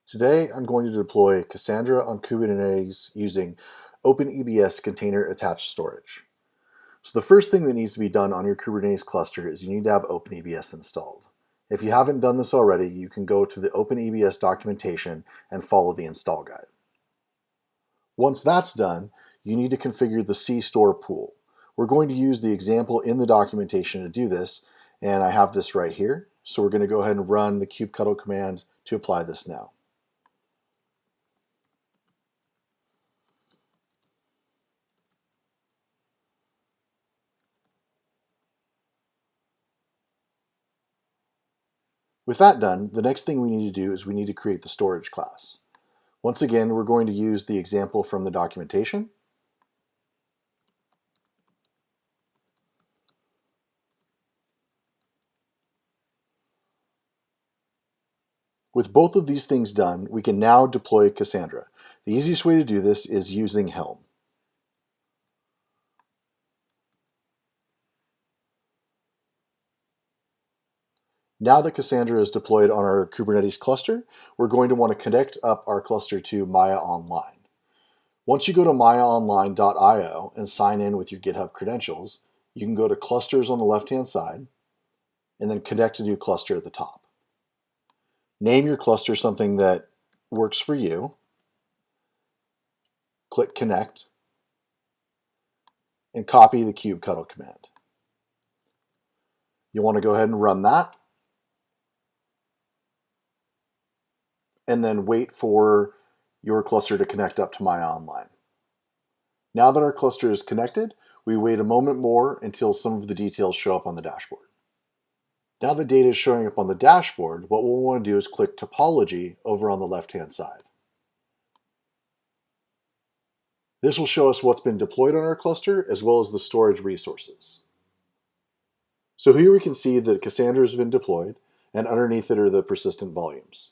Today, I'm going to deploy Cassandra on Kubernetes using OpenEBS container attached storage. So the first thing that needs to be done on your Kubernetes cluster is you need to have OpenEBS installed. If you haven't done this already, you can go to the OpenEBS documentation and follow the install guide. Once that's done, you need to configure the Cstore pool. We're going to use the example in the documentation to do this, and I have this right here. So we're going to go ahead and run the kubectl command to apply this now. With that done, the next thing we need to do is we need to create the storage class. Once again, we're going to use the example from the documentation. With both of these things done, we can now deploy Cassandra. The easiest way to do this is using Helm. Now that Cassandra is deployed on our Kubernetes cluster, we're going to want to connect up our cluster to Maya Online. Once you go to mayaonline.io and sign in with your GitHub credentials, you can go to Clusters on the left-hand side, and then Connect to New Cluster at the top. Name your cluster something that works for you. Click Connect, and copy the kubectl command. You want to go ahead and run that, and then wait for your cluster to connect up to Maya Online. Now that our cluster is connected, we wait a moment more until some of the details show up on the dashboard. Now the data is showing up on the dashboard, what we'll want to do is click Topology over on the left-hand side. This will show us what's been deployed on our cluster as well as the storage resources. So here we can see that Cassandra has been deployed, and underneath it are the persistent volumes.